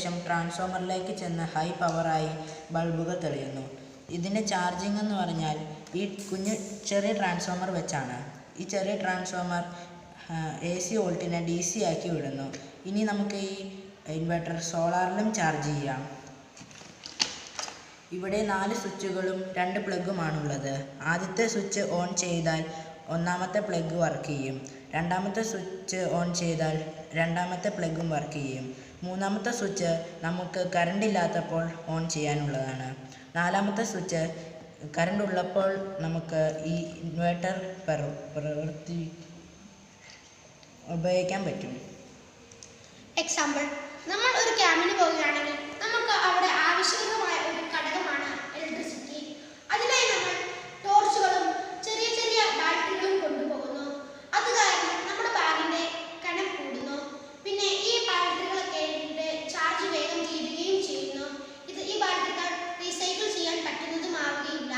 ശേഷം ട്രാൻസ്ഫോമറിലേക്ക് ചെന്ന് ഹൈ പവറായി ബൾബുകൾ തെളിയുന്നു. ഇതിൻ്റെ ചാർജിങ് എന്ന് പറഞ്ഞാൽ ഈ ചെറിയ ട്രാൻസ്ഫോമർ വെച്ചാണ്. ഈ ചെറിയ ട്രാൻസ്ഫോമർ AC വോൾട്ടിനെ DC ആക്കി വിടുന്നു. ഇനി നമുക്ക് ഈ ഇൻവെർട്ടർ സോളാറിലും ചാർജ് ചെയ്യാം. ഇവിടെ 4 സ്വിച്ചുകളും 2 പ്ലഗുമാണുള്ളത്. ആദ്യത്തെ സ്വിച്ച് ഓൺ ചെയ്താൽ ഒന്നാമത്തെ പ്ലഗ് വർക്ക് ചെയ്യും. രണ്ടാമത്തെ സ്വിച്ച് ഓൺ ചെയ്താൽ രണ്ടാമത്തെ പ്ലഗും വർക്ക് ചെയ്യും. മൂന്നാമത്തെ സ്വിച്ച് നമുക്ക് കറണ്ട് ഇല്ലാത്തപ്പോൾ ഓൺ ചെയ്യാനുള്ളതാണ്. നാലാമത്തെ സ്വിച്ച് കറണ്ട് ഉള്ളപ്പോൾ നമുക്ക് ഈ ഇൻവെർട്ടർ ഉപയോഗിക്കാൻ പറ്റും. എക്സാമ്പിൾ, നമ്മൾ ഒരു ക്യാമ്പിന് പോവുകയാണെങ്കിൽ നമുക്ക് അവിടെ ആവശ്യകമായ ഒരു ഘടകമാണ് ഇലക്ട്രിസിറ്റി. അതിനായി നമ്മൾ ടോർച്ചുകളും ചെറിയ ചെറിയ ബാറ്ററികളും കൊണ്ടുപോകുന്നു. അത് കാരണം നമ്മുടെ ബാഗിന്റെ കനം കൂടുന്നു. പിന്നെ ഈ ബാറ്ററികളൊക്കെ ചാർജ് വേഗം തീരുകയും ചെയ്യുന്നു. ഈ ബാറ്ററികൾ റീസൈക്കിൾ ചെയ്യാൻ പറ്റുന്നതുമാവുകയില്ല.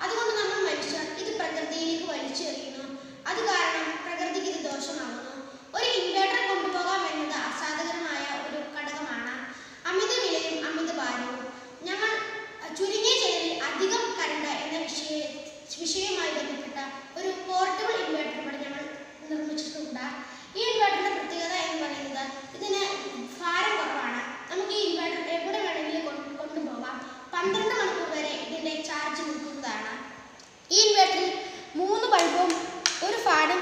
അതുകൊണ്ട് നമ്മൾ മനുഷ്യർ ഇത് പ്രകൃതിയിലേക്ക് വലിച്ചെറിയുന്നു. അത് കാരണം പ്രകൃതിക്ക് ഇത് ദോഷമാകുന്നു. ഒരു ഇൻവെർട്ടർ കൊണ്ടുപോകാം എന്നത് അസാധ്യകരമായ ഒരു ഘടകമാണ്. അമിത വിലയും അമിത ഭാരവും. ഞങ്ങൾ ചുരുങ്ങിയ ചെലവിൽ അധികം കറണ്ട് എന്ന വിഷയവുമായി ബന്ധപ്പെട്ട ഒരു പോർട്ടബിൾ ഇൻവെർട്ടർ ഇവിടെ ഞങ്ങൾ നിർമ്മിച്ചിട്ടുണ്ട്. ഈ ഇൻവെർട്ടറിന്റെ പ്രത്യേകത എന്ന് പറയുന്നത് ഇതിന് ഭാരം കുറവാണ്. നമുക്ക് ഈ ഇൻവെർട്ടർ എവിടെ വേണമെങ്കിലും കൊണ്ടുപോകാം. 12 മണിക്കൂർ വരെ ഇതിന്റെ ചാർജ് നിൽക്കുന്നതാണ്. ഈ ഇൻവെർട്ടറിൽ 3 ബൾബും ഒരു ഫാനും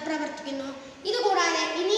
പ്രവർത്തിക്കുന്നു. ഇതുകൂടാതെ ഇനി